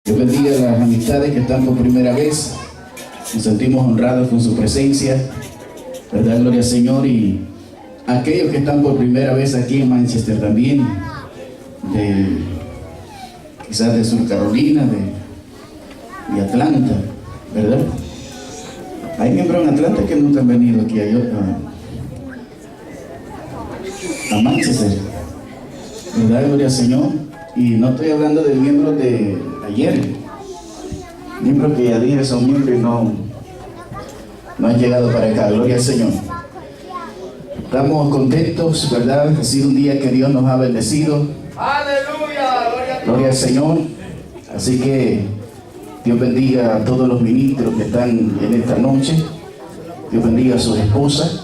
Dios bendiga a las amistades que están por primera vez. Nos sentimos honrados con su presencia, ¿verdad? Gloria al Señor. Y aquellos que están por primera vez aquí en Manchester también, quizás de Sur Carolina, de Atlanta, ¿verdad? Hay miembros en Atlanta que nunca han venido aquí a Manchester, ¿verdad? Gloria al Señor. Y no estoy hablando de miembros de ayer, miembros que ya dije son miembros y no han llegado para acá. Gloria al Señor. Estamos contentos, ¿verdad? Ha sido un día que Dios nos ha bendecido. ¡Aleluya! Gloria al Señor. Así que Dios bendiga a todos los ministros que están en esta noche. Dios bendiga a sus esposas.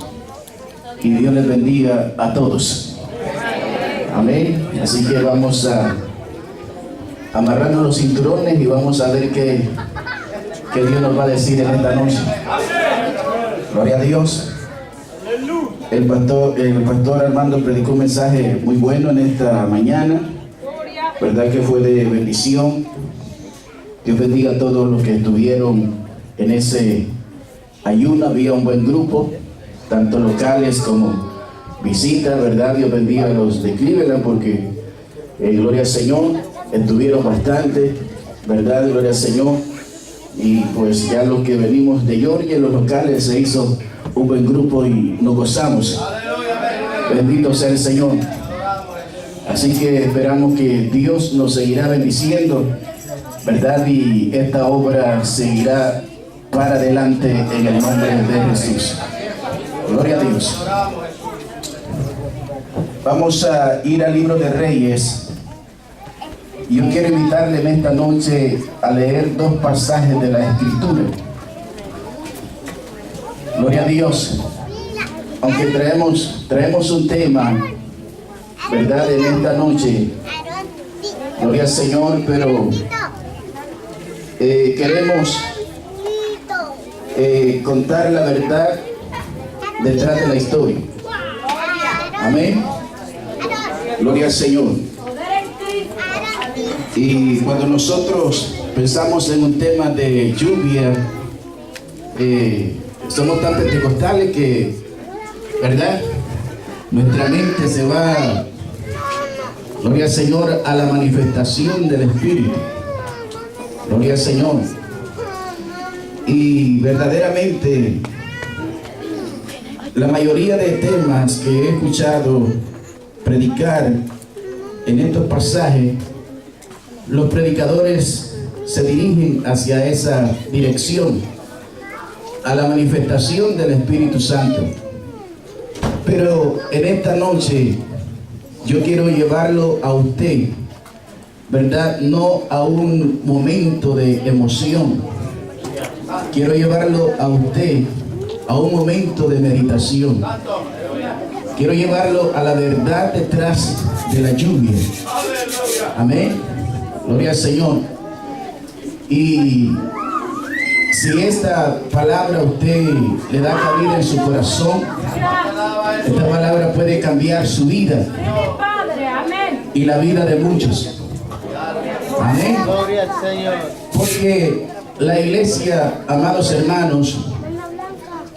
Y Dios les bendiga a todos. Amén. Así que vamos a amarrarnos los cinturones y vamos a ver qué Dios nos va a decir en esta noche. Gloria a Dios. El pastor Armando predicó un mensaje muy bueno en esta mañana, verdad que fue de bendición. Dios bendiga a todos los que estuvieron en ese ayuno. Había un buen grupo, tanto locales como visitas, verdad. Dios bendiga a los de Cleveland porque gloria al Señor, estuvieron bastante, verdad, gloria al Señor. Y pues ya los que venimos de Georgia, los locales, se hizo un buen grupo y nos gozamos. Bendito sea el Señor. Así que esperamos que Dios nos seguirá bendiciendo, ¿verdad? Y esta obra seguirá para adelante en el nombre de Jesús. Gloria a Dios. Vamos a ir al libro de Reyes. Yo quiero invitarle en esta noche a leer dos pasajes de la Escritura. Gloria a Dios. Aunque traemos un tema, ¿verdad? En esta noche. Gloria al Señor, pero queremos contar la verdad detrás de la historia. Amén. Gloria al Señor. Y cuando nosotros pensamos en un tema de lluvia, somos tan pentecostales que, ¿verdad? Nuestra mente se va, gloria al Señor, a la manifestación del Espíritu. Gloria al Señor. Y verdaderamente, la mayoría de temas que he escuchado predicar en estos pasajes, los predicadores se dirigen hacia esa dirección, a la manifestación del Espíritu Santo. Pero en esta noche yo quiero llevarlo a usted, ¿verdad? No a un momento de emoción. Quiero llevarlo a usted a un momento de meditación. Quiero llevarlo a la verdad detrás de la lluvia. Amén. Gloria al Señor. Y si esta palabra a usted le da cabida en su corazón, esta palabra puede cambiar su vida y la vida de muchos. Amén. Gloria al Señor. Porque la iglesia, amados hermanos,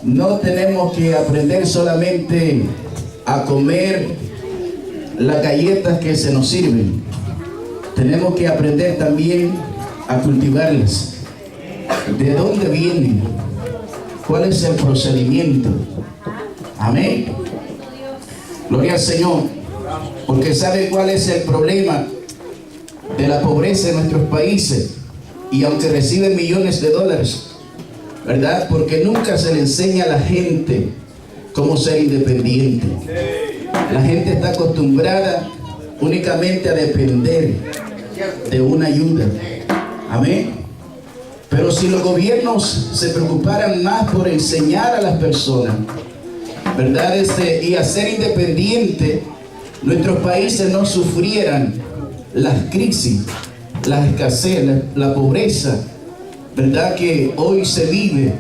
no tenemos que aprender solamente a comer las galletas que se nos sirven. Tenemos que aprender también a cultivarlas. ¿De dónde vienen? ¿Cuál es el procedimiento? Amén. Gloria al Señor. Porque ¿sabe cuál es el problema de la pobreza en nuestros países? Y aunque reciben millones de dólares, ¿verdad? Porque nunca se le enseña a la gente cómo ser independiente. La gente está acostumbrada únicamente a depender de una ayuda. Amén. Pero si los gobiernos se preocuparan más por enseñar a las personas, ¿verdad? Y hacer independiente, nuestros países no sufrieran las crisis, la escasez, la pobreza, ¿verdad? Que hoy se vive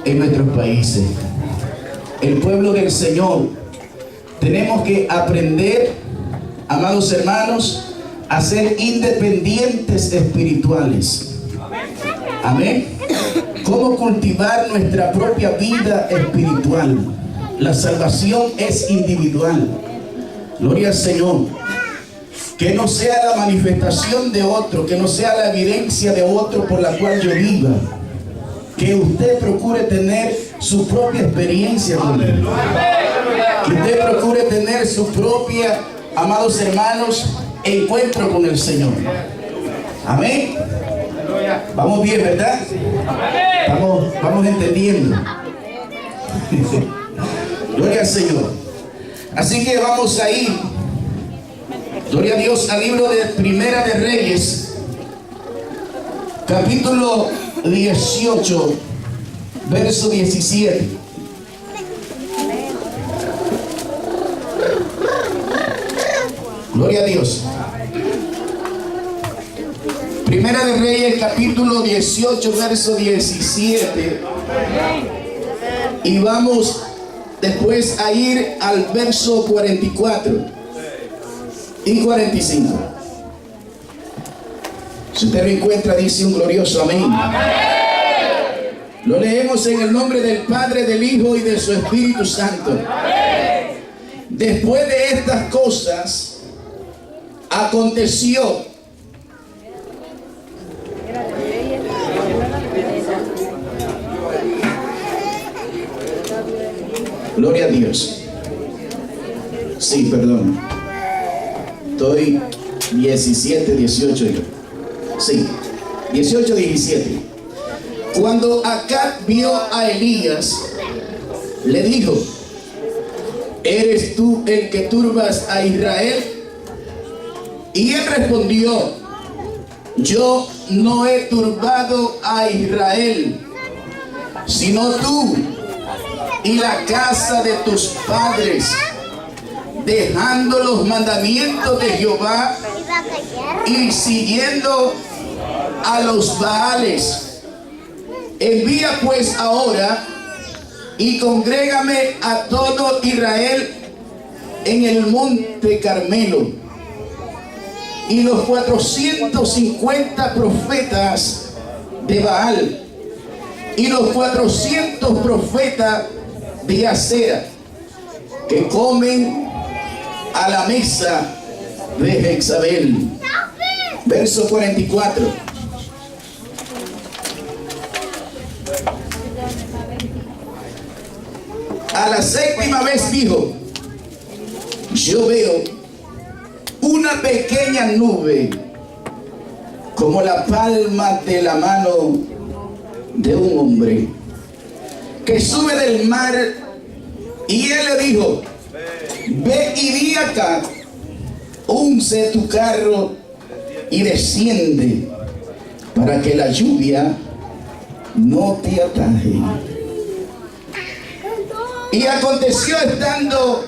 en nuestros países. El pueblo del Señor, tenemos que aprender, amados hermanos, a ser independientes espirituales. Amén. Cómo cultivar nuestra propia vida espiritual. La salvación es individual. Gloria al Señor. Que no sea la manifestación de otro, que no sea la evidencia de otro por la cual yo viva. Que usted procure tener su propia experiencia con Él. Que usted procure tener su propia, amados hermanos, encuentro con el Señor. Amén. Vamos bien, ¿verdad? Vamos entendiendo. Gloria al Señor. Así que vamos a ir, gloria a Dios, al libro de Primera de Reyes, capítulo 18, verso 17. Gloria a Dios. Primera de Reyes, capítulo 18, verso 17. Y vamos después a ir al verso 44 y 45. Si usted lo encuentra, dice un glorioso amén. Lo leemos en el nombre del Padre, del Hijo y de su Espíritu Santo. Después de estas cosas, aconteció gloria a Dios. Sí, perdón. Estoy 17, 18. Sí, 18, 17. Cuando Acab vio a Elías, le dijo: ¿eres tú el que turbas a Israel? Y él respondió: yo no he turbado a Israel, sino tú y la casa de tus padres, dejando los mandamientos de Jehová y siguiendo a los Baales. Envía pues ahora y congrégame a todo Israel en el monte Carmelo. Y los 450 profetas de Baal y los 400 profetas de Acera, que comen a la mesa de Jezabel. Verso 44. A la séptima vez dijo: yo veo una pequeña nube como la palma de la mano de un hombre que sube del mar. Y él le dijo: ve y di acá, unce tu carro y desciende, para que la lluvia no te ataje. Y aconteció, estando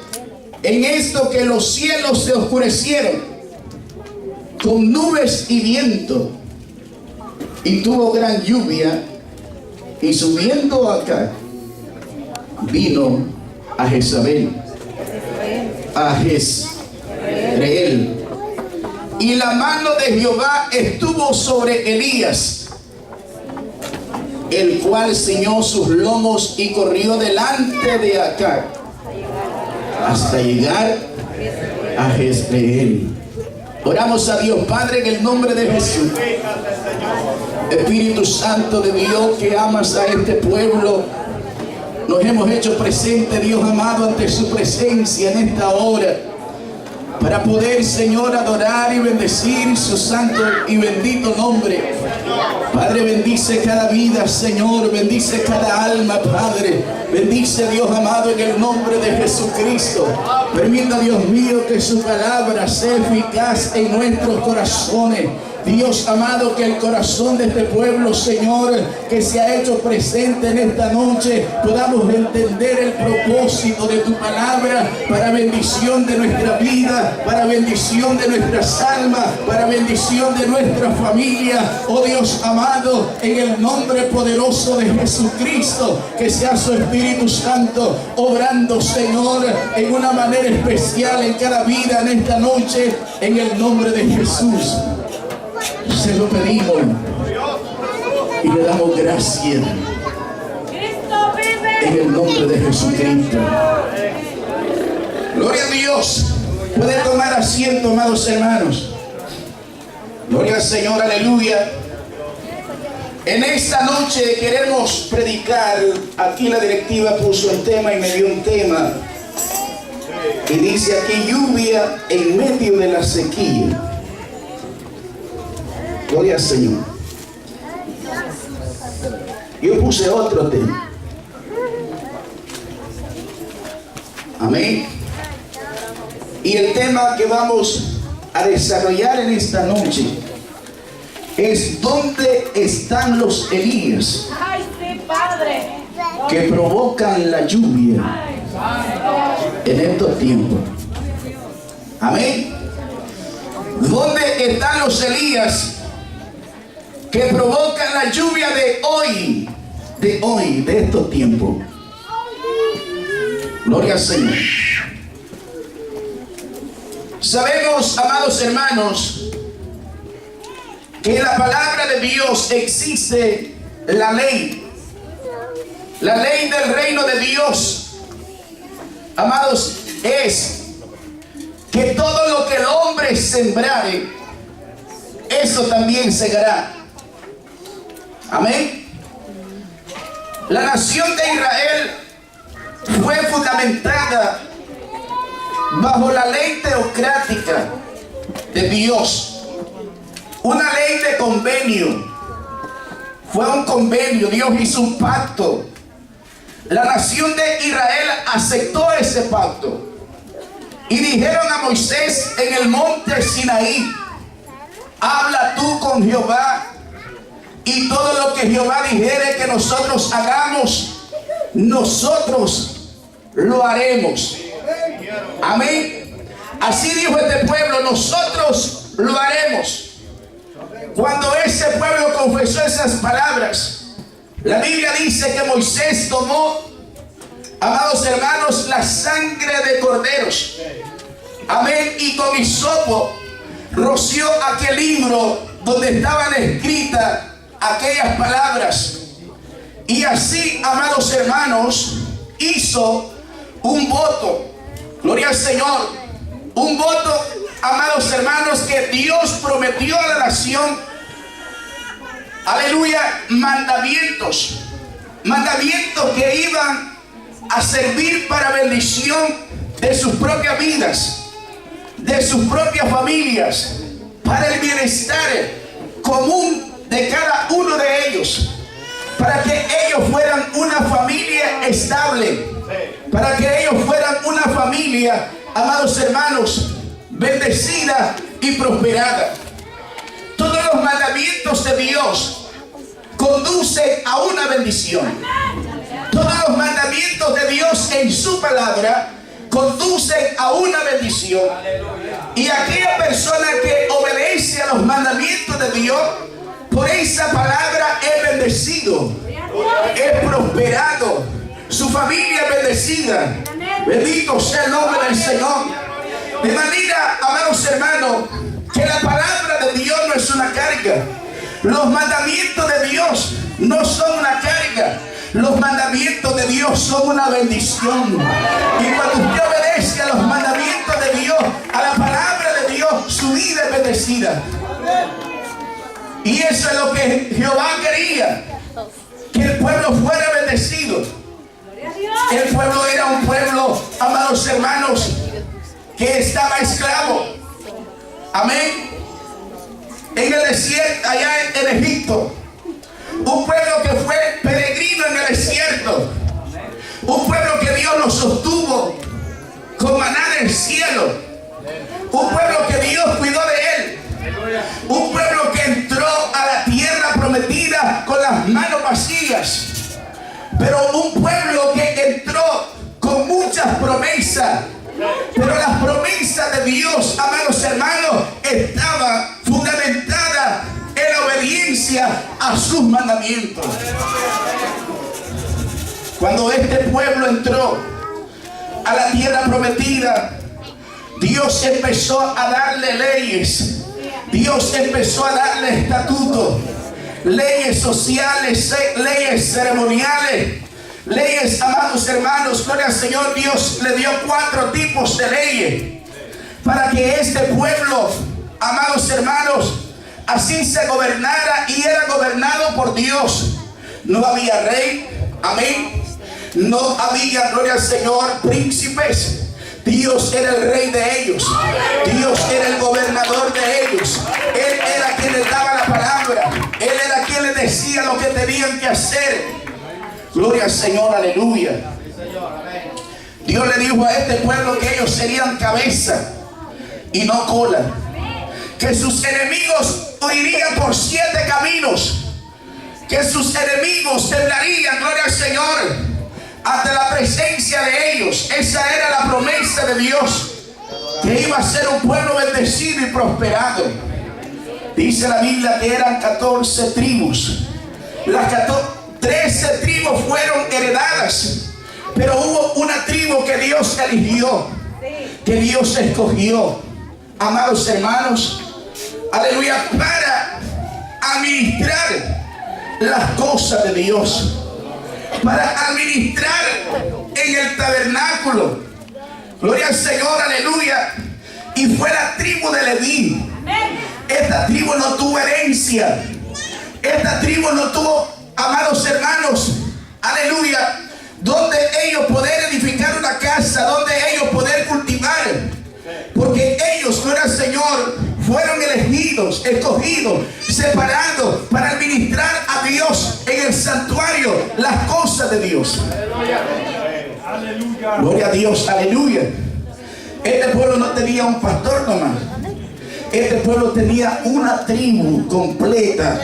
en esto, que los cielos se oscurecieron con nubes y viento, y tuvo gran lluvia. Y subiendo acá, vino a Jezabel, a Jezreel, y la mano de Jehová estuvo sobre Elías, el cual ciñó sus lomos y corrió delante de Acab hasta llegar a Jezreel. Oramos a Dios. Padre, en el nombre de Jesús, Espíritu Santo de Dios, que amas a este pueblo, nos hemos hecho presente, Dios amado, ante su presencia en esta hora, para poder, Señor, adorar y bendecir su santo y bendito nombre. Padre, bendice cada vida, Señor, bendice cada alma, Padre. Bendice, Dios amado, en el nombre de Jesucristo. Permita, Dios mío, que su palabra sea eficaz en nuestros corazones, Dios amado, que el corazón de este pueblo, Señor, que se ha hecho presente en esta noche, podamos entender el propósito de tu palabra para bendición de nuestra vida, para bendición de nuestras almas, para bendición de nuestra familia. Oh Dios amado, en el nombre poderoso de Jesucristo, que sea su Espíritu Santo obrando, Señor, en una manera especial en cada vida en esta noche, en el nombre de Jesús. Se lo pedimos y le damos gracias en el nombre de Jesucristo. Gloria a Dios. Pueden tomar asiento, amados hermanos. Gloria al Señor, aleluya. En esta noche queremos predicar. Aquí la directiva puso el tema y me dio un tema. Y dice aquí: lluvia en medio de la sequía. Gloria al Señor. Yo puse otro tema. Amén. Y el tema que vamos a desarrollar en esta noche es: ¿dónde están los Elías que provocan la lluvia en estos tiempos? Amén. ¿Dónde están los Elías que provocan la lluvia de hoy, de estos tiempos? Gloria al Señor. Sabemos, amados hermanos, que en la palabra de Dios existe la ley del reino de Dios. Amados, es que todo lo que el hombre sembrare, eso también segará. Amén. La nación de Israel fue fundamentada bajo la ley teocrática de Dios, una ley de convenio. Fue un convenio, Dios hizo un pacto. La nación de Israel aceptó ese pacto y dijeron a Moisés en el monte Sinaí: habla tú con Jehová, y todo lo que Jehová dijere que nosotros hagamos, nosotros lo haremos. Amén. Así dijo este pueblo: nosotros lo haremos. Cuando ese pueblo confesó esas palabras, la Biblia dice que Moisés tomó, amados hermanos, la sangre de corderos. Amén. Y con hisopo roció aquel libro donde estaban escritas aquellas palabras. Y así, amados hermanos, hizo un voto. Gloria al Señor. Un voto, amados hermanos, que Dios prometió a la nación. Aleluya. Mandamientos que iban a servir para bendición de sus propias vidas, de sus propias familias, para el bienestar común de cada uno de ellos, para que ellos fueran una familia estable, para que ellos fueran una familia, amados hermanos, bendecida y prosperada. Todos los mandamientos de Dios conducen a una bendición. Todos los mandamientos de Dios en su palabra conducen a una bendición. Y aquella persona que obedece a los mandamientos de Dios, por esa palabra es bendecido, es prosperado, su familia es bendecida. Bendito sea el nombre del Señor. De manera, amados hermanos, que la palabra de Dios no es una carga. Los mandamientos de Dios no son una carga. Los mandamientos de Dios son una bendición. Y cuando usted obedece a los mandamientos de Dios, a la palabra de Dios, su vida es bendecida. Y eso es lo que Jehová quería, que el pueblo fuera bendecido. El pueblo era un pueblo, amados hermanos, que estaba esclavo. Amén. En el desierto, allá en Egipto. Un pueblo que fue peregrino en el desierto. Un pueblo que Dios lo sostuvo con maná del cielo. Un pueblo que Dios cuidó de él. Un pueblo que las manos vacías, pero un pueblo que entró con muchas promesas. Pero las promesas de Dios, amados hermanos, estaban fundamentadas en la obediencia a sus mandamientos. Cuando este pueblo entró a la tierra prometida, Dios empezó a darle leyes. Dios empezó a darle estatutos, leyes sociales, leyes ceremoniales, leyes, amados hermanos. Gloria al Señor. Dios le dio 4 tipos de leyes para que este pueblo, amados hermanos, así se gobernara y era gobernado por Dios. No había rey, amén. No había, gloria al Señor, príncipes. Dios era el rey de ellos. Dios era el gobernador de ellos. Él era quien les daba la palabra. Él era quien les decía lo que tenían que hacer. Gloria al Señor, aleluya. Dios le dijo a este pueblo que ellos serían cabeza y no cola. Que sus enemigos huirían por 7 caminos. Que sus enemigos temblarían, gloria al Señor, ante la presencia de ellos. Esa era la promesa de Dios, que iba a ser un pueblo bendecido y prosperado. Dice la Biblia que eran 14 tribus. Las 13 tribus fueron heredadas, pero hubo una tribu que Dios eligió, que Dios escogió, amados hermanos, aleluya, para administrar las cosas de Dios, para administrar en el tabernáculo. Gloria al Señor, aleluya. Y fue la tribu de Leví. Esta tribu no tuvo herencia. Esta tribu no tuvo, amados hermanos, aleluya, donde ellos poder edificar una casa, donde ellos poder cultivar. Porque ellos, gloria al Señor, fueron elegidos, escogidos, separados para administrar a Dios en el santuario las cosas de Dios. Aleluya. Gloria a Dios, aleluya. Este pueblo no tenía un pastor nomás. Este pueblo tenía una tribu completa.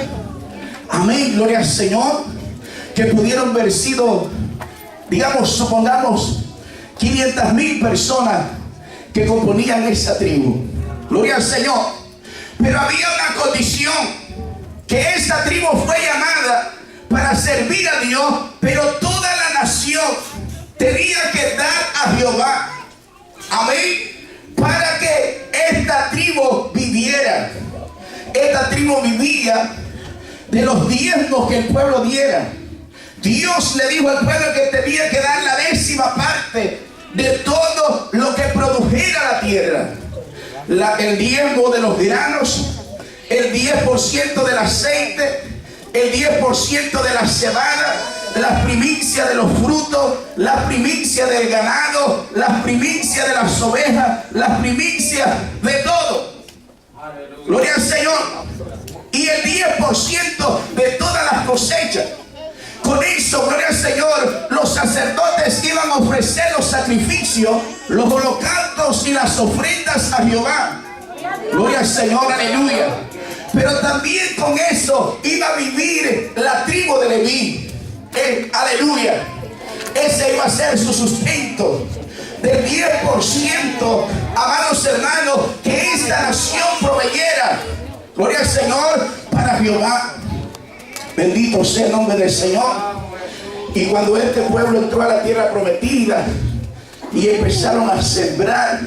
Amén, gloria al Señor. Que pudieron haber sido, digamos, supongamos 500,000 personas que componían esa tribu. Gloria al Señor. Pero había una condición, que esa tribu fue llamada para servir a Dios, pero toda la nación tenía que dar a Jehová. Amén. Para que esta tribu viviera. Esta tribu vivía de los diezmos que el pueblo diera. Dios le dijo al pueblo que tenía que dar la 10ª parte de todo lo que produjera la tierra. El diezmo de los granos, el 10% del aceite, el 10% de la cebada, las primicias de los frutos, las primicias del ganado, las primicias de las ovejas, las primicias de todo. Gloria al Señor. Y el 10% de todas las cosechas. Con eso, gloria al Señor, los sacerdotes iban a ofrecer los sacrificios, los holocaustos y las ofrendas a Jehová. Gloria al Señor, aleluya. Pero también con eso iba a vivir la tribu de Leví. Aleluya. Ese iba a ser su sustento. Del 10%, amados hermanos, que esta nación proveyera. Gloria al Señor, para Jehová. Bendito sea el nombre del Señor. Y cuando este pueblo entró a la tierra prometida y empezaron a sembrar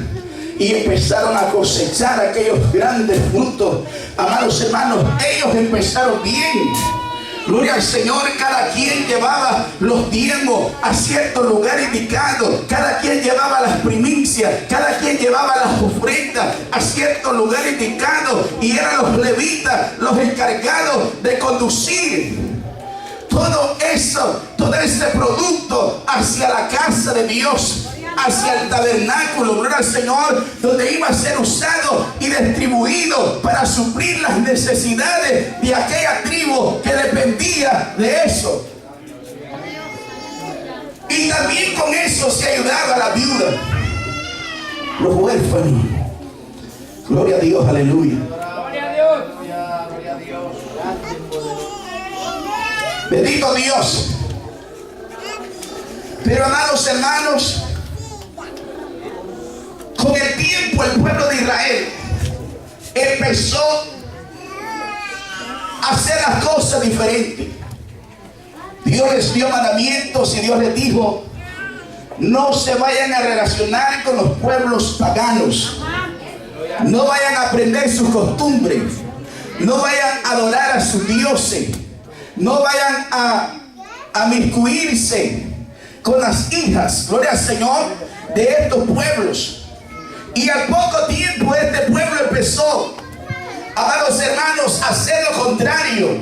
y empezaron a cosechar aquellos grandes frutos, amados hermanos, ellos empezaron bien. Gloria al Señor. Cada quien llevaba los diezmos a cierto lugar indicado. Cada quien llevaba las primicias. Cada quien llevaba las ofrendas a cierto lugar indicado. Y eran los levitas los encargados de conducir todo eso, todo ese producto hacia la casa de Dios, hacia el tabernáculo, gloria al Señor, donde iba a ser usado y distribuido para suplir las necesidades de aquella tribu que dependía de eso. Y también con eso se ayudaba a la viuda, los huérfanos. Gloria a Dios, aleluya. Gloria a Dios. Gloria a Dios. Bendito Dios. Pero amados hermanos, con el tiempo el pueblo de Israel empezó a hacer las cosas diferentes. Dios les dio mandamientos y Dios les dijo: no se vayan a relacionar con los pueblos paganos, no vayan a aprender sus costumbres, no vayan a adorar a sus dioses, no vayan a miscuirse con las hijas, gloria al Señor, de estos pueblos. Y al poco tiempo este pueblo empezó, amados hermanos, a hacer lo contrario.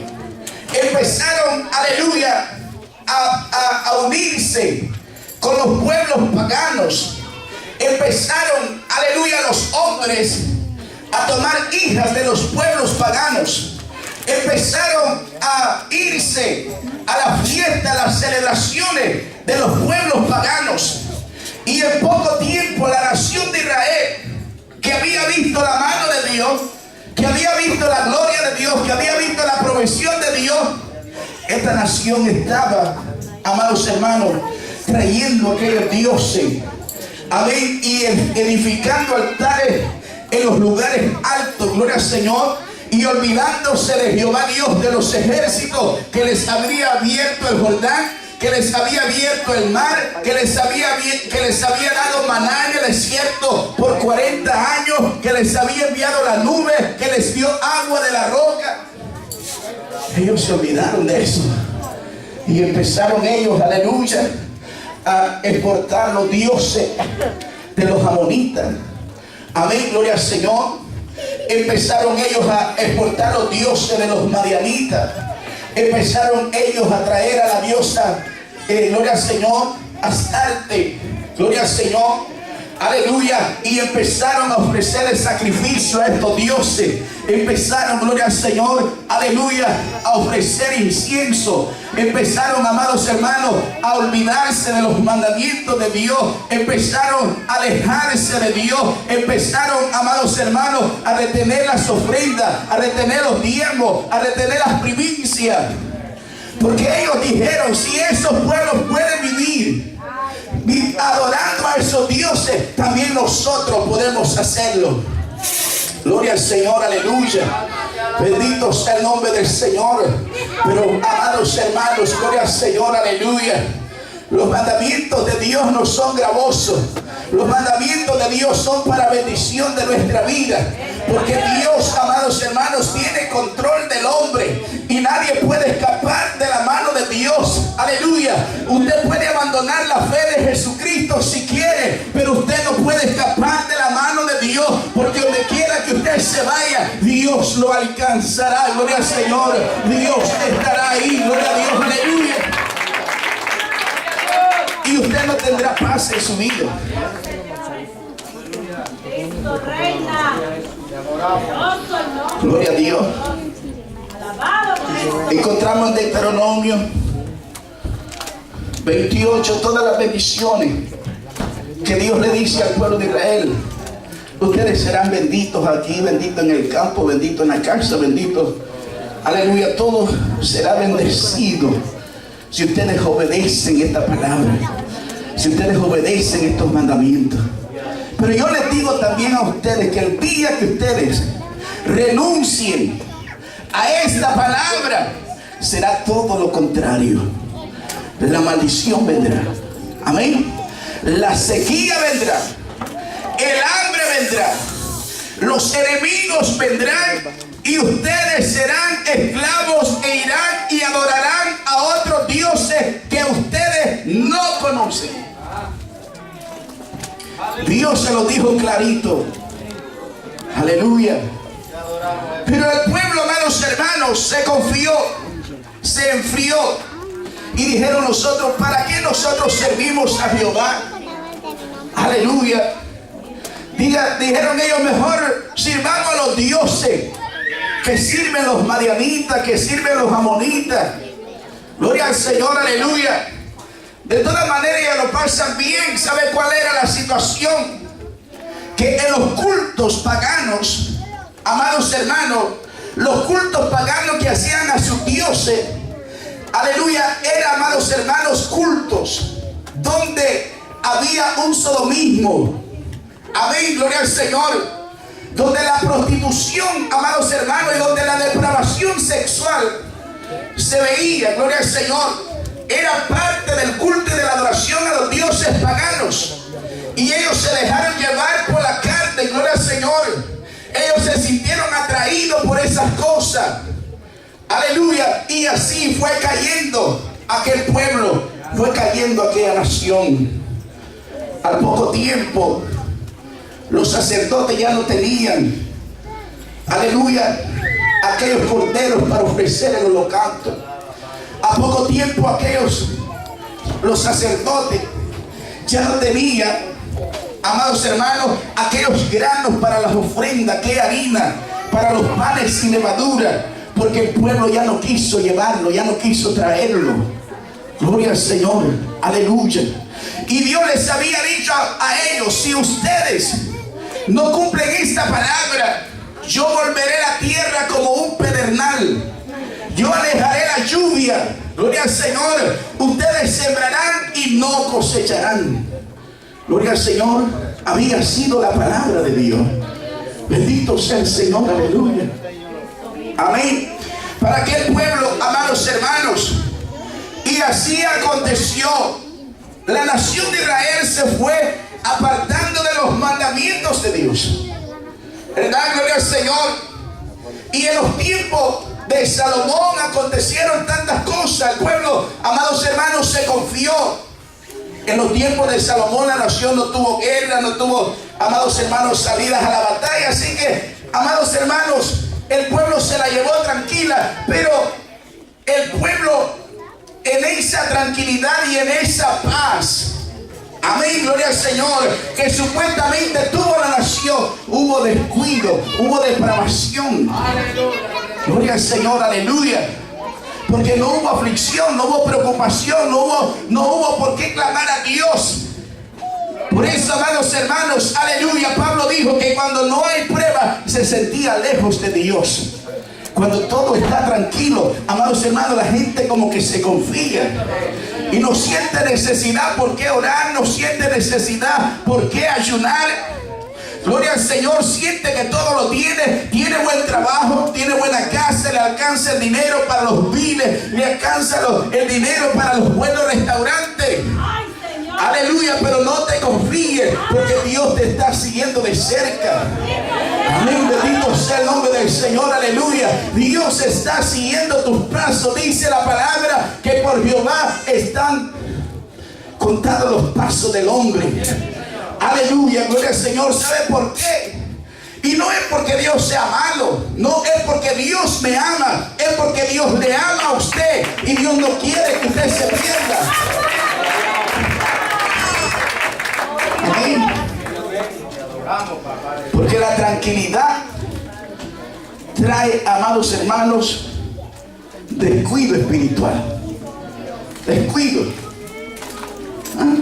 Empezaron, aleluya, a unirse con los pueblos paganos. Empezaron, aleluya, los hombres a tomar hijas de los pueblos paganos. Empezaron a irse a la fiesta, a las celebraciones de los pueblos paganos. Y en poco tiempo la nación de Israel, que había visto la mano de Dios, que había visto la gloria de Dios, que había visto la provisión de Dios, esta nación estaba, amados hermanos, trayendo aquellos dioses, amén, y edificando altares en los lugares altos, gloria al Señor, y olvidándose de Jehová Dios de los ejércitos, que les habría abierto el Jordán, que les había abierto el mar, que les había dado maná en el desierto por 40 años, que les había enviado la nube, que les dio agua de la roca. Ellos se olvidaron de eso y empezaron ellos, aleluya, a exportar los dioses de los amonitas. Amén, gloria al Señor. Empezaron ellos a exportar los dioses de los madianitas. Empezaron ellos a traer a la diosa, gloria al Señor, Astarte, gloria al Señor, aleluya, y empezaron a ofrecer el sacrificio a estos dioses. Empezaron, gloria al Señor, aleluya, a ofrecer incienso. Empezaron, amados hermanos, a olvidarse de los mandamientos de Dios. Empezaron a alejarse de Dios. Empezaron, amados hermanos, a retener las ofrendas, a retener los diezmos, a retener las primicias. Porque ellos dijeron: si esos pueblos pueden vivir adorando a esos dioses, también nosotros podemos hacerlo. Gloria al Señor, aleluya. Bendito sea el nombre del Señor. Pero, amados hermanos, gloria al Señor, aleluya. Los mandamientos de Dios no son gravosos. Los mandamientos de Dios son para bendición de nuestra vida. Porque Dios, amados hermanos, tiene control del hombre y nadie puede escapar de la mano de Dios. Aleluya. Usted puede abandonar la fe de Jesucristo si quiere, pero usted no puede escapar de la mano de Dios, porque donde quiera que usted se vaya, Dios lo alcanzará. Gloria al Señor. Dios estará ahí. Gloria a Dios. Aleluya. Y usted no tendrá paz en su vida. Gloria a Dios. Encontramos en Deuteronomio 28 todas las bendiciones que Dios le dice al pueblo de Israel. Ustedes serán benditos aquí, benditos en el campo, benditos en la casa, benditos, aleluya, todo será bendecido si ustedes obedecen esta palabra, si ustedes obedecen estos mandamientos. Pero yo les digo también a ustedes que el día que ustedes renuncien a esta palabra, será todo lo contrario. La maldición vendrá. Amén. La sequía vendrá. El hambre vendrá. Los enemigos vendrán. Y ustedes serán esclavos e irán y adorarán a otros dioses que ustedes no conocen. Dios se lo dijo clarito. Aleluya. Pero el pueblo, amados hermanos, se confió, se enfrió y dijeron: nosotros, ¿para qué nosotros servimos a Jehová? Aleluya. Dijeron ellos: mejor sirvamos a los dioses que sirven los madianitas, que sirven los amonitas. Gloria al Señor, aleluya. De todas maneras ya lo pasan bien. ¿Sabe cuál era la situación? Que en los cultos paganos, amados hermanos, los cultos paganos que hacían a sus dioses, aleluya, era, amados hermanos, cultos donde había un sodomismo. Amén, gloria al Señor. Donde la prostitución, amados hermanos, y donde la depravación sexual se veía, gloria al Señor. Era parte del culto y de la adoración a los dioses paganos. Y ellos se dejaron llevar por la carne, gloria al Señor. Ellos se sintieron atraídos por esas cosas. Aleluya. Y así fue cayendo aquel pueblo, fue cayendo aquella nación. Al poco tiempo, los sacerdotes ya no tenían, aleluya, aquellos corderos para ofrecer el holocausto. A poco tiempo los sacerdotes ya no tenían, amados hermanos, aquellos granos para las ofrendas, aquella harina para los panes sin levadura, porque el pueblo ya no quiso llevarlo, ya no quiso traerlo. Gloria al Señor, aleluya. Y Dios les había dicho a ellos: si ustedes no cumplen esta palabra, yo volveré la tierra como un pedernal. Yo alejaré la lluvia. Gloria al Señor. Ustedes sembrarán y no cosecharán. Gloria al Señor. Había sido la palabra de Dios. Bendito sea el Señor. Aleluya. Amén. Para aquel pueblo, amados hermanos. Y así aconteció. La nación de Israel se fue apartando de los mandamientos de Dios. ¿Verdad? Gloria al Señor. Y en los tiempos de Salomón acontecieron tantas cosas. El pueblo, amados hermanos, se confió. En los tiempos de Salomón la nación no tuvo guerra, no tuvo, amados hermanos, salidas a la batalla. Así que, amados hermanos, el pueblo se la llevó tranquila. Pero el pueblo, en esa tranquilidad y en esa paz, amén, gloria al Señor, que supuestamente tuvo la nación, hubo descuido, hubo depravación. Gloria al Señor, aleluya. Porque no hubo aflicción, no hubo preocupación, no hubo por qué clamar a Dios. Por eso, amados hermanos, aleluya, Pablo dijo que cuando no hay prueba se sentía lejos de Dios. Cuando todo está tranquilo, amados hermanos, la gente como que se confía y no siente necesidad por qué orar, no siente necesidad por qué ayunar. Gloria al Señor, siente que todo lo tiene buen trabajo, tiene buena casa, le alcanza el dinero para los biles, le alcanza el dinero para los buenos restaurantes. Aleluya, pero no te confíes, porque Dios te está siguiendo de cerca. Amén, bendito sea el nombre del Señor, aleluya. Dios está siguiendo tus pasos. Dice la palabra que por Jehová están contados los pasos del hombre. Aleluya, gloria al Señor. ¿Sabe por qué? Y no es porque Dios sea malo, no es porque Dios me ama, es porque Dios le ama a usted y Dios no quiere que usted se pierda. Amén. Porque la tranquilidad trae, amados hermanos, descuido espiritual. Descuido. ¿Ah?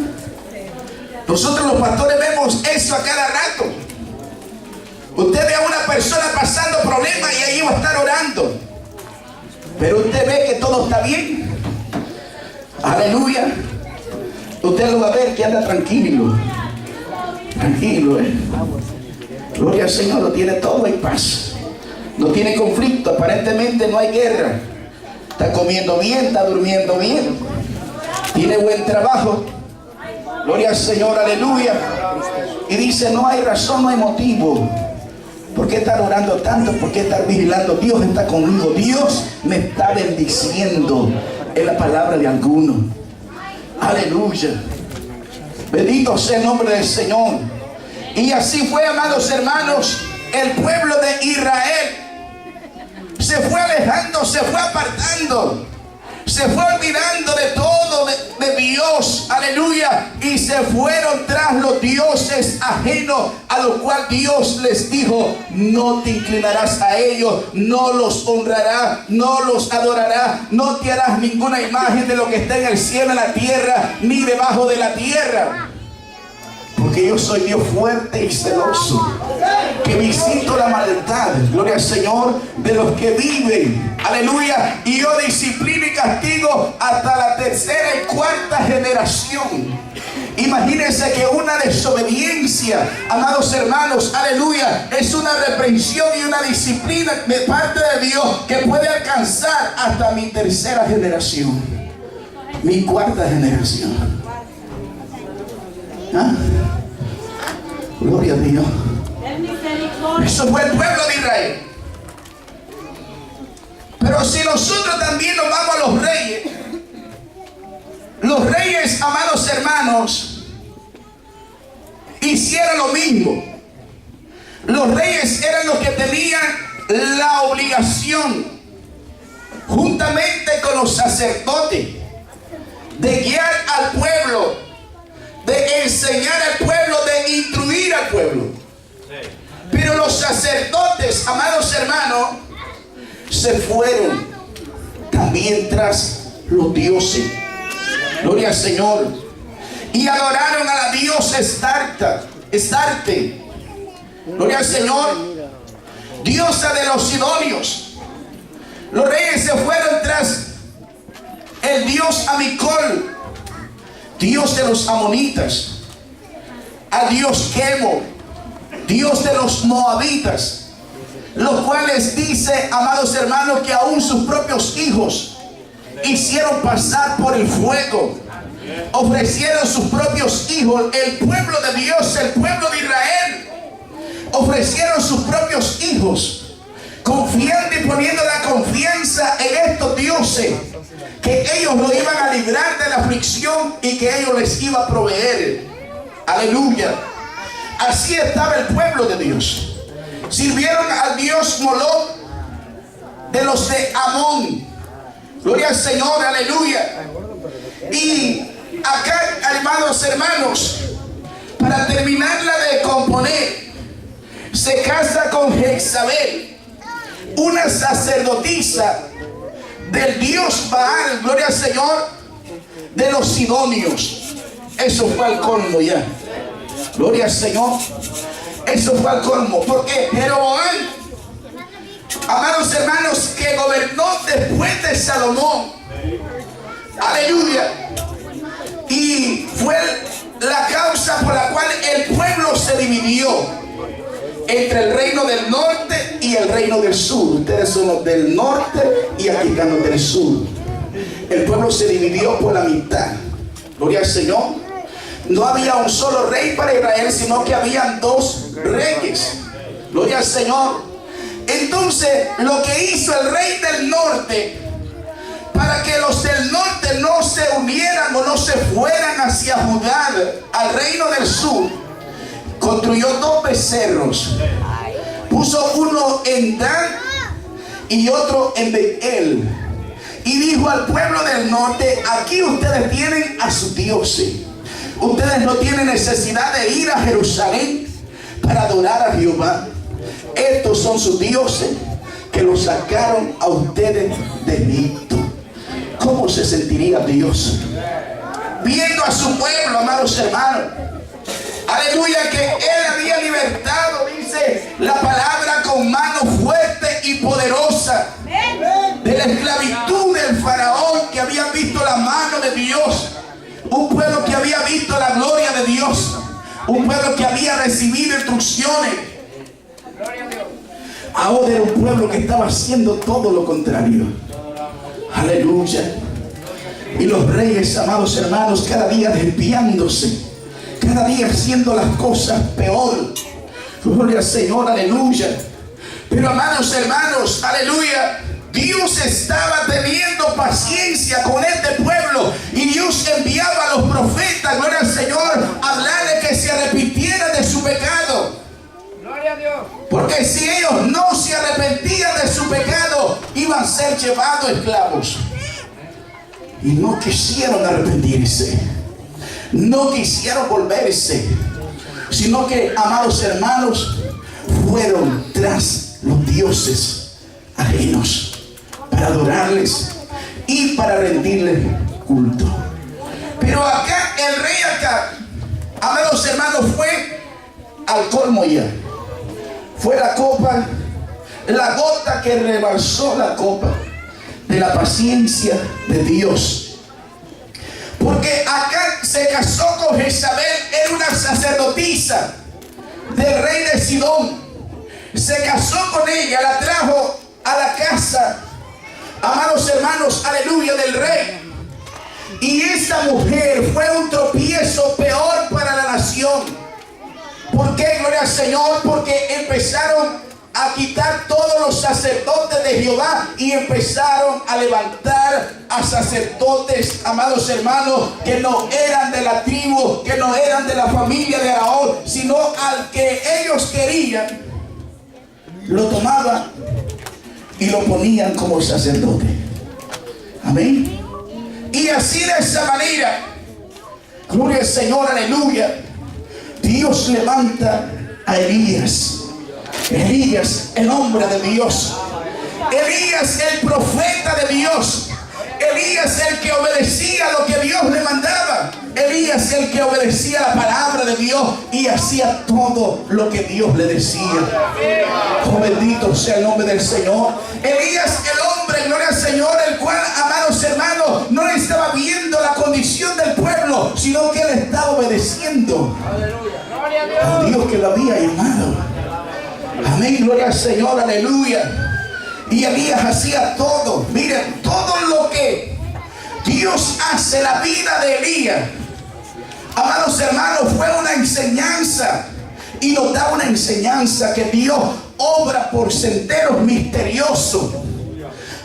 Nosotros los pastores vemos eso a cada rato. Usted ve a una persona pasando problemas y ahí va a estar orando, pero usted ve que todo está bien. Aleluya. Usted lo va a ver que anda tranquilo. Tranquilo, Gloria al Señor, lo tiene todo en paz. No tiene conflicto, aparentemente no hay guerra. Está comiendo bien, está durmiendo bien. Tiene buen trabajo. Gloria al Señor, aleluya. Y dice, no hay razón, no hay motivo. ¿Por qué estar orando tanto? ¿Por qué estar vigilando? Dios está conmigo. Dios me está bendiciendo. Es la palabra de alguno. Aleluya. Bendito sea el nombre del Señor. Y así fue, amados hermanos, el pueblo de Israel. Se fue alejando, se fue apartando. Se fue olvidando de todo de Dios, aleluya, y se fueron tras los dioses ajenos, a lo cual Dios les dijo, no te inclinarás a ellos, no los honrarás, no los adorarás, no te harás ninguna imagen de lo que está en el cielo, en la tierra, ni debajo de la tierra. Porque yo soy Dios fuerte y celoso, que visito la maldad, gloria al Señor, de los que viven, aleluya, y yo disciplino y castigo hasta la tercera y cuarta generación. Imagínense que una desobediencia, amados hermanos, aleluya, es una reprensión y una disciplina de parte de Dios que puede alcanzar hasta mi tercera generación, mi cuarta generación. ¿Ah? Gloria a Dios. Eso fue el pueblo de Israel. Pero si nosotros también nos vamos a los reyes, amados hermanos, hicieron lo mismo. Los reyes eran los que tenían la obligación, juntamente con los sacerdotes, de guiar al pueblo, de enseñar al pueblo, de instruir al pueblo. Pero los sacerdotes, amados hermanos, se fueron también tras los dioses. Gloria al Señor. Y adoraron a la diosa Astarte. Gloria al Señor. Diosa de los sidonios. Los reyes se fueron tras el dios Amicol, dios de los amonitas, al dios Quemo, dios de los moabitas, los cuales dice, amados hermanos, que aún sus propios hijos hicieron pasar por el fuego. Ofrecieron sus propios hijos, el pueblo de Dios, el pueblo de Israel, ofrecieron sus propios hijos, confiando y poniendo la confianza en estos dioses, que ellos lo iban a librar de la aflicción y que ellos les iba a proveer. Aleluya. Así estaba el pueblo de Dios. Sirvieron al dios Moloch de los de Amón. Gloria al Señor, aleluya. Y acá, hermanos, para terminarla de componer, se casa con Jezabel, una sacerdotisa del dios Baal, gloria al Señor, de los sidonios. Eso fue al colmo ya. Gloria al Señor. Eso fue al colmo. Porque Jeroboam, amados hermanos, que gobernó después de Salomón, aleluya, y fue la causa por la cual el pueblo se dividió entre el reino del norte y el reino del sur. Ustedes son los del norte y aquí están los del sur. El pueblo se dividió por la mitad. Gloria al Señor. No había un solo rey para Israel, sino que habían dos reyes. Gloria al Señor. Entonces, lo que hizo el rey del norte, para que los del norte no se unieran o no se fueran hacia Judá, al reino del sur, construyó dos becerros. Puso uno en Dan y otro en Betel. Y dijo al pueblo del norte: aquí ustedes tienen a sus dioses. Ustedes no tienen necesidad de ir a Jerusalén para adorar a Jehová. Estos son sus dioses que los sacaron a ustedes de Egipto. ¿Cómo se sentiría Dios viendo a su pueblo, amados hermanos? Aleluya, que Él había libertado, dice la palabra, con mano fuerte y poderosa, de la esclavitud del faraón, que había visto la mano de Dios. Un pueblo que había visto la gloria de Dios. Un pueblo que había recibido instrucciones. Ahora era un pueblo que estaba haciendo todo lo contrario. Aleluya. Y los reyes, amados hermanos, cada día desviándose, cada día haciendo las cosas peor. Gloria al Señor, aleluya. Pero amados hermanos, aleluya, Dios estaba teniendo paciencia con este pueblo, y Dios enviaba a los profetas, gloria al Señor, a hablarle que se arrepintiera de su pecado. Gloria a Dios. Porque si ellos no se arrepentían de su pecado, iban a ser llevados esclavos. Y no quisieron arrepentirse, no quisieron volverse, sino que, amados hermanos, fueron tras los dioses ajenos para adorarles y para rendirles culto. Pero acá, el rey acá, amados hermanos, fue al colmo ya. Fue la copa, la gota que rebalsó la copa de la paciencia de Dios. Porque Acán se casó con Jezabel, era una sacerdotisa del rey de Sidón. Se casó con ella, la trajo a la casa, amados hermanos, aleluya, del rey. Y esta mujer fue un tropiezo peor para la nación. ¿Por qué, gloria al Señor? Porque empezaron a quitar todos los sacerdotes de Jehová y empezaron a levantar a sacerdotes, amados hermanos, que no eran de la tribu, que no eran de la familia de Aarón, sino al que ellos querían, lo tomaban y lo ponían como sacerdote. Amén. Y así, de esa manera, gloria al Señor, aleluya, Dios levanta a Elías. Elías, el hombre de Dios. Elías, el profeta de Dios. Elías, el que obedecía lo que Dios le mandaba. Elías, el que obedecía la palabra de Dios y hacía todo lo que Dios le decía. Oh, bendito sea el nombre del Señor. Elías, el hombre, gloria al Señor, el cual, amados hermanos, no estaba viendo la condición del pueblo, sino que él estaba obedeciendo a Dios que lo había llamado. Amén, gloria al Señor, aleluya. Y Elías hacía todo. Miren, todo lo que Dios hace en la vida de Elías, amados hermanos, fue una enseñanza. Y nos da una enseñanza que Dios obra por senderos misteriosos,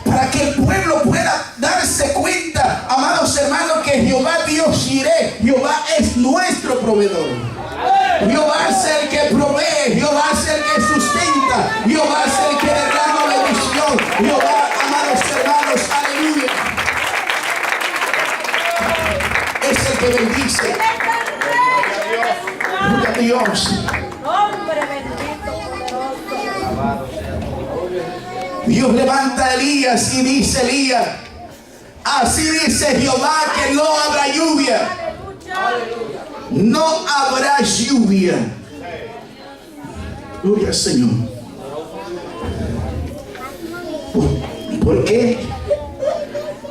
para que el pueblo pueda darse cuenta, amados hermanos, que Jehová Dios Jireh, Jehová es nuestro proveedor. Jehová es el que provee, Jehová es el que sustenta, Jehová es el que derrama bendición. Jehová, amados hermanos, aleluya, es el que bendice. Gloria a Dios. Dios levanta a Elías y dice Elías: así dice Jehová, que no habrá lluvia. No habrá lluvia. Gloria al Señor. ¿Por qué?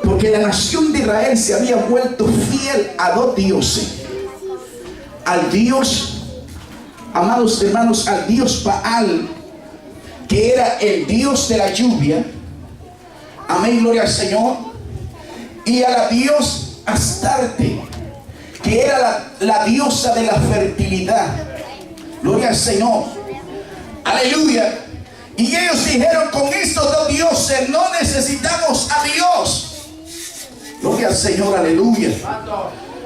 Porque la nación de Israel se había vuelto fiel a dos dioses. Al Dios, amados hermanos, al Dios Baal, que era el Dios de la lluvia. Amén, gloria al Señor. Y a la Dios Astarte, que era la diosa de la fertilidad. Gloria al Señor, aleluya. Y ellos dijeron: con estos dos dioses no necesitamos a Dios. Gloria al Señor, aleluya.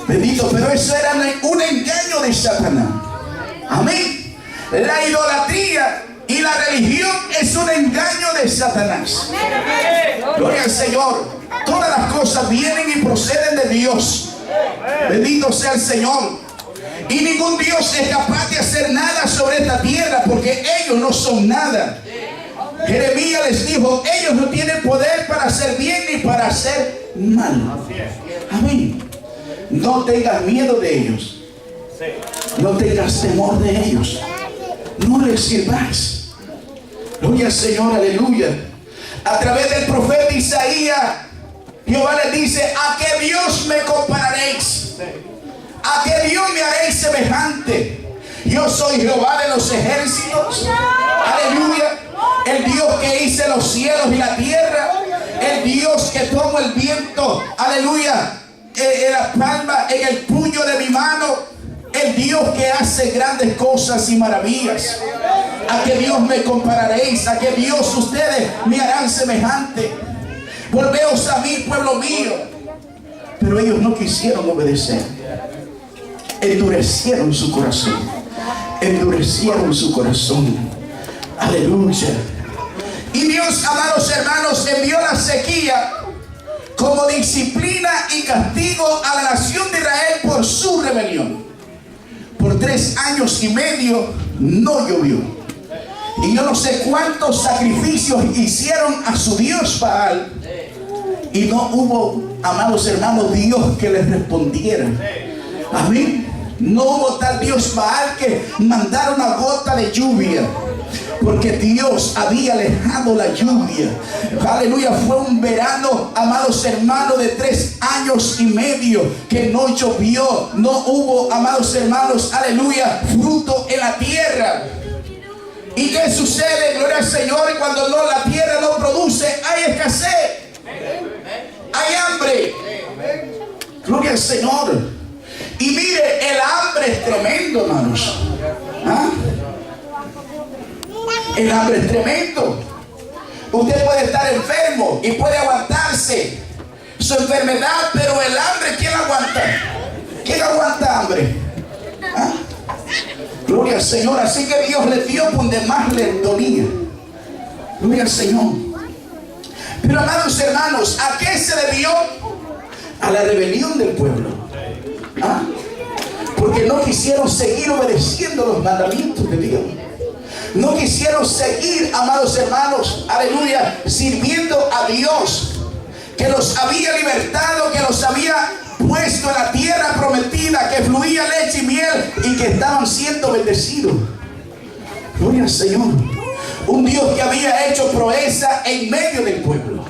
Bendito, pero eso era un engaño de Satanás. Amén. La idolatría y la religión es un engaño de Satanás. Gloria al Señor. Todas las cosas vienen y proceden de Dios. Bendito sea el Señor. Y ningún Dios es capaz de hacer nada sobre esta tierra, porque ellos no son nada. Jeremías les dijo: ellos no tienen poder para hacer bien ni para hacer mal. Amén. No tengas miedo de ellos. No tengas temor de ellos. No les sirvas. Gloria al Señor, aleluya. A través del profeta Isaías, Jehová les dice: ¿a qué Dios me compararéis? ¿A qué Dios me haréis semejante? Yo soy Jehová de los ejércitos. Aleluya. El Dios que hice los cielos y la tierra. El Dios que tomo el viento, aleluya, en la palma, en el puño de mi mano. El Dios que hace grandes cosas y maravillas. ¿A qué Dios me compararéis? ¿A qué Dios ustedes me harán semejante? Volveos a mí, pueblo mío. Pero ellos no quisieron obedecer. Endurecieron su corazón. Endurecieron su corazón. Aleluya. Y Dios, amados hermanos, envió la sequía como disciplina y castigo a la nación de Israel por su rebelión. Por 3 años y medio no llovió. Y yo no sé cuántos sacrificios hicieron a su Dios Baal. Y no hubo, amados hermanos, Dios que les respondiera. Amén. No hubo tal Dios Baal que mandara una gota de lluvia. porque Dios había alejado la lluvia. Aleluya, fue un verano, amados hermanos, de 3 años y medio que no llovió, no hubo, amados hermanos, aleluya, fruto en la tierra. ¿Y qué sucede? Gloria al Señor, cuando la tierra no produce, hay escasez, hay hambre. Gloria al Señor. Y mire, el hambre es tremendo, hermanos. ¿Ah? El hambre es tremendo. Usted puede estar enfermo y puede aguantarse su enfermedad, pero el hambre, ¿quién aguanta? ¿Quién aguanta hambre? ¿Ah? Gloria al Señor. Así que Dios le dio donde más le dolía. Gloria al Señor. Pero amados hermanos, ¿a qué se debió? A la rebelión del pueblo. ¿Ah? Porque no quisieron seguir obedeciendo los mandamientos de Dios. No quisieron seguir, amados hermanos, aleluya, sirviendo a Dios, que los había libertado, que los había puesto en la tierra prometida, que fluía leche y miel y que estaban siendo bendecidos. Gloria al Señor. Un Dios que había hecho proeza en medio del pueblo.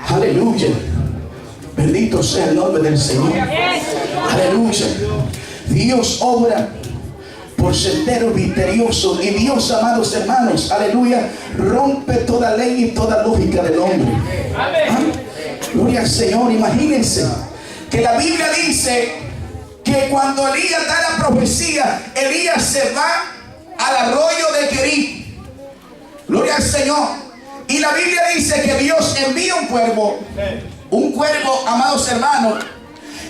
Aleluya. Bendito sea el nombre del Señor. Aleluya. Dios obra por senderos misteriosos, y Dios, amados hermanos, aleluya, rompe toda ley y toda lógica del hombre. ¿Ah? Gloria al Señor. Imagínense que la Biblia dice que cuando Elías da la profecía, Elías se va al arroyo de Querit. Gloria al Señor. Y la Biblia dice que Dios envía un cuervo. Un cuervo, amados hermanos,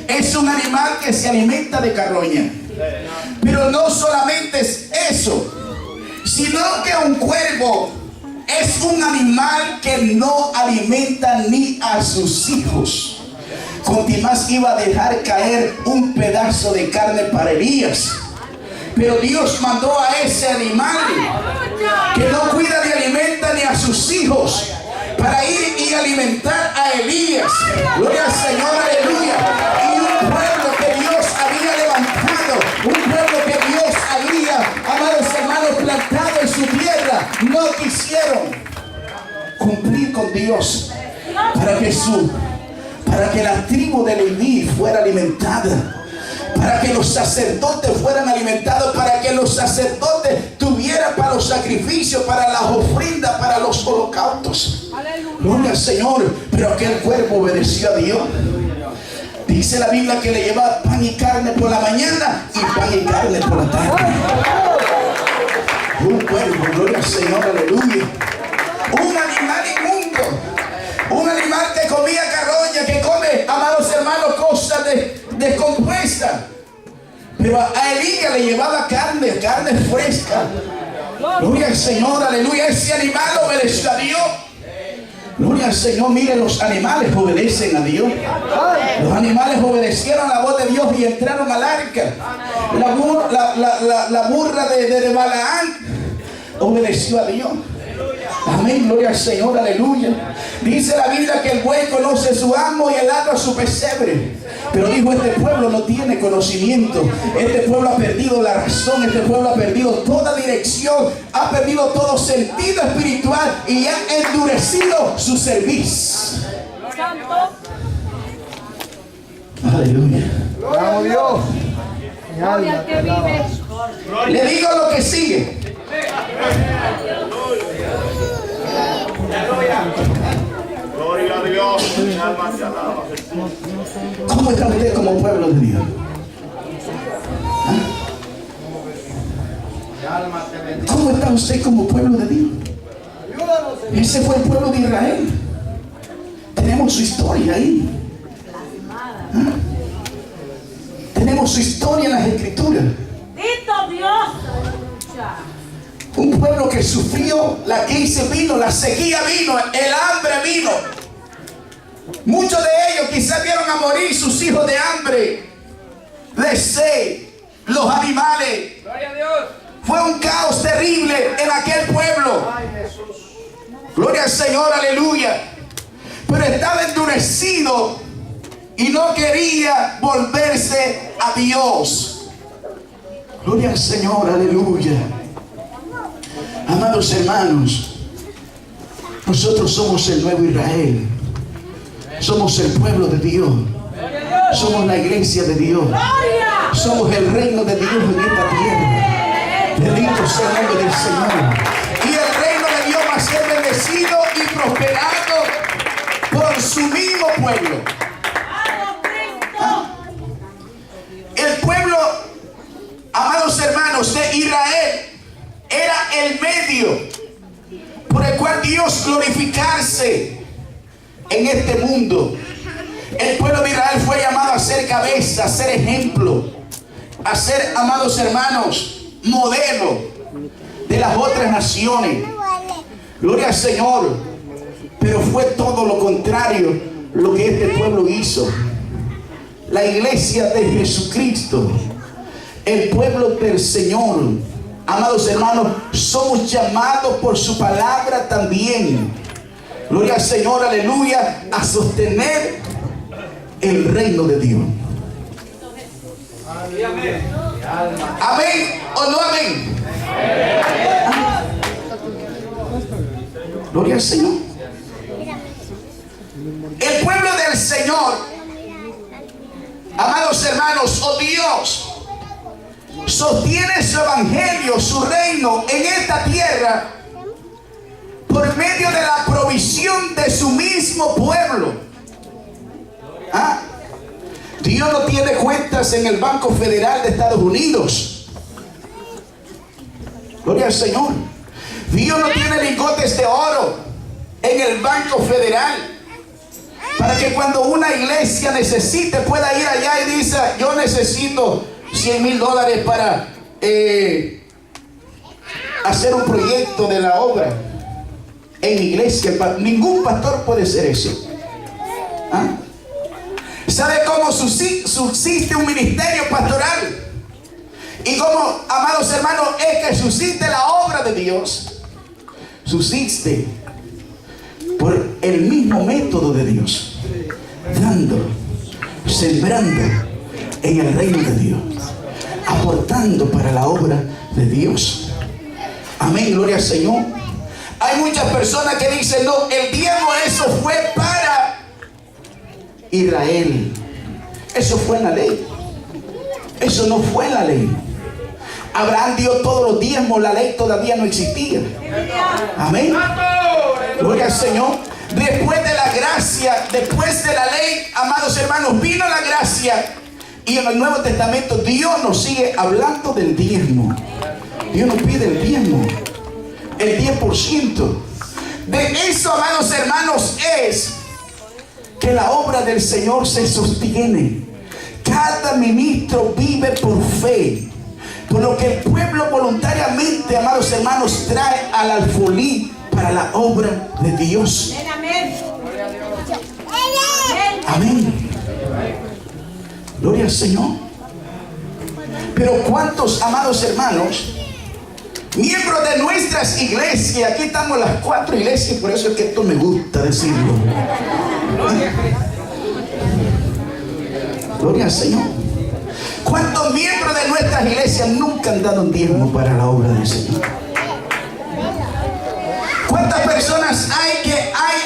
es un animal que se alimenta de carroña. Pero no solamente es eso, sino que un cuervo es un animal que no alimenta ni a sus hijos. Contimás iba a dejar caer un pedazo de carne para Elías. Pero Dios mandó a ese animal que no cuida ni alimenta ni a sus hijos para ir y alimentar a Elías. Gloria al Señor, aleluya. Y un pueblo que Dios había levantado, un pueblo que Dios había, amados hermanos, plantado en su tierra, no quisieron cumplir con Dios para que la tribu de Leví fuera alimentada, para que los sacerdotes fueran alimentados, para que los sacerdotes tuvieran para los sacrificios, para las ofrendas, para los holocaustos. Gloria al Señor. Pero aquel cuerpo obedeció a Dios. Dice la Biblia que le llevaba pan y carne por la mañana y pan y carne por la tarde. Un cuerpo, gloria al Señor, aleluya. Un animal inmundo, un animal que comía carroña, que come, amados hermanos, cosas descompuestas. Pero a Elías le llevaba carne fresca. Gloria al Señor, aleluya. Ese animal obedeció a Dios. Gloria al Señor. Miren, los animales obedecen a Dios. Los animales obedecieron la voz de Dios y entraron al arca. La burra de Balaán obedeció a Dios. Amén, gloria al Señor, aleluya. Dice la Biblia que el buey conoce a su amo y el asno a su pesebre. Pero dijo, este pueblo no tiene conocimiento. Este pueblo ha perdido la razón. Este pueblo ha perdido toda dirección. Ha perdido todo sentido espiritual y ha endurecido su cerviz. Aleluya. Gloria a Dios. Gloria al que vive. Le digo lo que sigue. Gloria a Dios. Mi alma te alaba. ¿Cómo está usted como pueblo de Dios? ¿Cómo está usted como pueblo de Dios? Ese fue el pueblo de Israel. Tenemos su historia ahí. ¿Ah? Tenemos su historia en las Escrituras. ¡Bendito Dios! Un pueblo que sufrió, la crisis vino, la sequía vino, el hambre vino. Muchos de ellos quizás vieron a morir sus hijos de hambre, de sed, los animales. Gloria a Dios. Fue un caos terrible en aquel pueblo. Gloria al Señor, aleluya. Pero estaba endurecido y no quería volverse a Dios. Gloria al Señor, aleluya. Amados hermanos, nosotros somos el nuevo Israel. Somos el pueblo de Dios. Somos la iglesia de Dios. Somos el reino de Dios en esta tierra. Bendito sea el nombre del Señor. Y el reino de Dios va a ser bendecido y prosperado por su mismo pueblo. El pueblo, amados hermanos, de Israel era el medio por el cual Dios glorificarse en este mundo. El pueblo de Israel fue llamado a ser cabeza, a ser ejemplo, a ser, amados hermanos, modelo de las otras naciones. Gloria al Señor. Pero fue todo lo contrario lo que este pueblo hizo. La iglesia de Jesucristo, el pueblo del Señor, amados hermanos, somos llamados por su palabra también. Gloria al Señor, aleluya, a sostener el reino de Dios. Amén o no amén. Gloria al Señor. El pueblo del Señor, amados hermanos, oh Dios, sostiene su evangelio, su reino en esta tierra por medio de la provisión de su mismo pueblo. Dios no tiene cuentas en el Banco Federal de Estados Unidos. Gloria al Señor. Dios no tiene lingotes de oro en el Banco Federal para que cuando una iglesia necesite pueda ir allá y dice: yo necesito $100,000 para hacer un proyecto de la obra en mi iglesia. Ningún pastor puede hacer eso. ¿Sabe cómo subsiste un ministerio pastoral? Y cómo, amados hermanos, es que subsiste la obra de Dios. Subsiste por el mismo método de Dios, dando, sembrando en el reino de Dios, aportando para la obra de Dios. Amén, gloria al Señor. Hay muchas personas que dicen: no, el diezmo, eso fue para Israel. Eso fue en la ley. Eso no fue en la ley. Abraham dio todos los diezmos, la ley todavía no existía. Amén. Gloria al Señor. Después de la gracia, después de la ley, amados hermanos, vino la gracia. Y en el Nuevo Testamento Dios nos sigue hablando del diezmo. Dios nos pide el diezmo, el 10%. De eso, amados hermanos, es que la obra del Señor se sostiene. Cada ministro vive por fe, por lo que el pueblo voluntariamente, amados hermanos, trae al alfolí para la obra de Dios. Amén. Gloria al Señor. Pero cuántos, amados hermanos, miembros de nuestras iglesias, aquí estamos las 4 iglesias, por eso es que esto me gusta decirlo. Gloria al Señor. ¿Cuántos miembros de nuestras iglesias nunca han dado un diezmo para la obra del Señor? ¿Cuántas personas hay,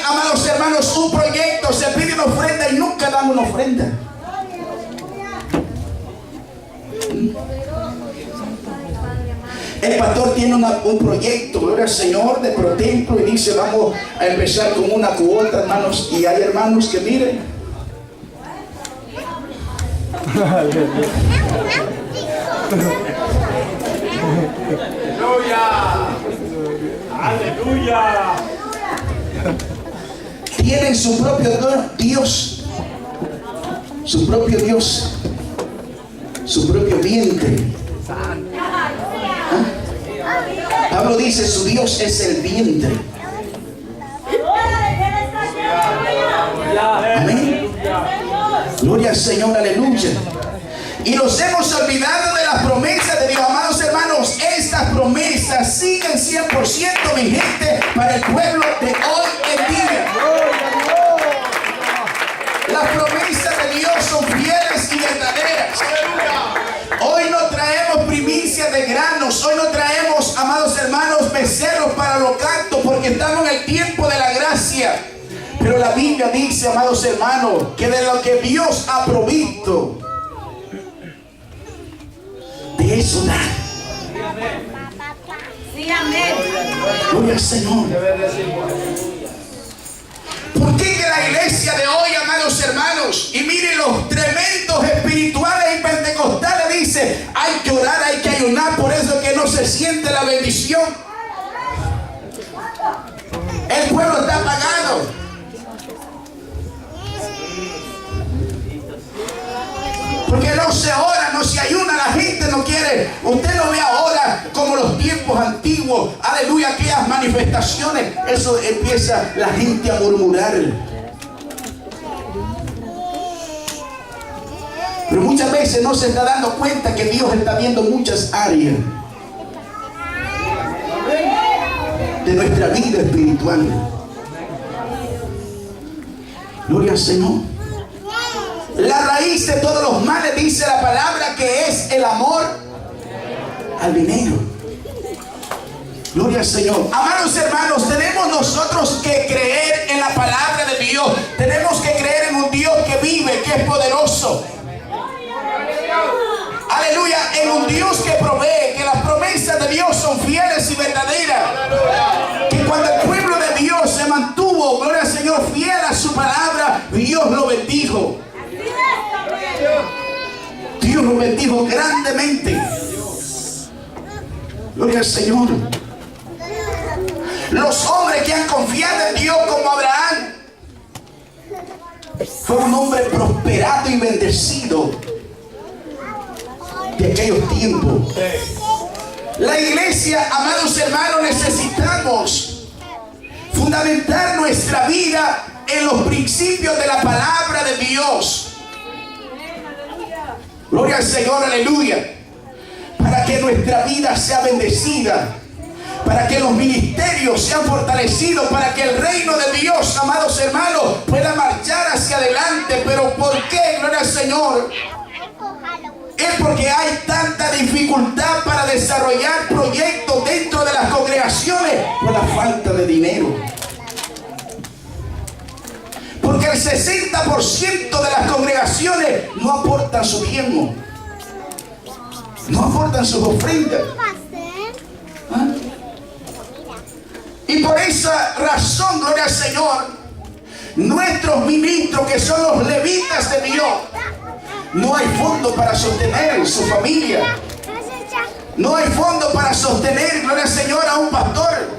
amados hermanos, un proyecto, se pide una ofrenda y nunca dan una ofrenda? El pastor tiene un proyecto, gloria al Señor, de protemplo, y dice: vamos a empezar con una cuota, hermanos. Y hay hermanos que miren, ¡Aleluya! tienen su propio Dios, su propio Dios, su propio vientre. Pablo dice: su Dios es el vientre. Amén. Gloria al Señor, aleluya. Y nos hemos olvidado de las promesas de Dios. Amados hermanos, estas promesas siguen 100% vigentes para el pueblo de hoy en día. Las promesas de Dios son fieles y verdaderas. Hoy no traemos primicia de granos. Hoy no traemos, amados hermanos, becerros holocausto porque estamos en el tiempo de la gracia. Pero la Biblia dice, amados hermanos, que de lo que Dios ha provisto, de eso da. Sí, amén. Gloria al Señor. ¿Por qué que la iglesia de hoy, amados hermanos, y miren los tremendos espirituales y pentecostales, dice, hay que orar, hay que ayunar, por eso es que no se siente la bendición? El pueblo está apagado. Porque no se ora, no se ayuna, la gente no quiere. Usted no ve ahora como los tiempos antiguos, aleluya, aquellas manifestaciones. Eso empieza la gente a murmurar. Pero muchas veces no se está dando cuenta que Dios está viendo muchas áreas de nuestra vida espiritual. Gloria al Señor. La raíz de todos los males, dice la palabra, que es el amor al dinero. Gloria al Señor. Amados hermanos, tenemos nosotros que creer en la palabra de Dios. Tenemos que creer en un Dios que vive, que es poderoso. Aleluya, en un Dios que provee, que las promesas de Dios son fieles y verdaderas. Que cuando el pueblo de Dios se mantuvo, gloria al Señor, fiel a su palabra, Dios lo bendijo. Dios lo bendijo grandemente. Gloria al Señor. Los hombres que han confiado en Dios, como Abraham, fue un hombre prosperado y bendecido de aquellos tiempos. La iglesia, amados hermanos, necesitamos fundamentar nuestra vida en los principios de la palabra de Dios. Gloria al Señor, aleluya. Para que nuestra vida sea bendecida, para que los ministerios sean fortalecidos, para que el reino de Dios, amados hermanos, pueda marchar hacia adelante. Pero ¿por qué? Gloria al Señor. Es porque hay tanta dificultad para desarrollar proyectos dentro de las congregaciones por la falta de dinero. Porque el 60% de las congregaciones no aportan su diezmo, no aportan sus ofrendas. ¿Ah? Y por esa razón, gloria al Señor, nuestros ministros, que son los levitas de Dios, no hay fondo para sostener su familia. No hay fondo para sostener, gloria al Señor, a un pastor.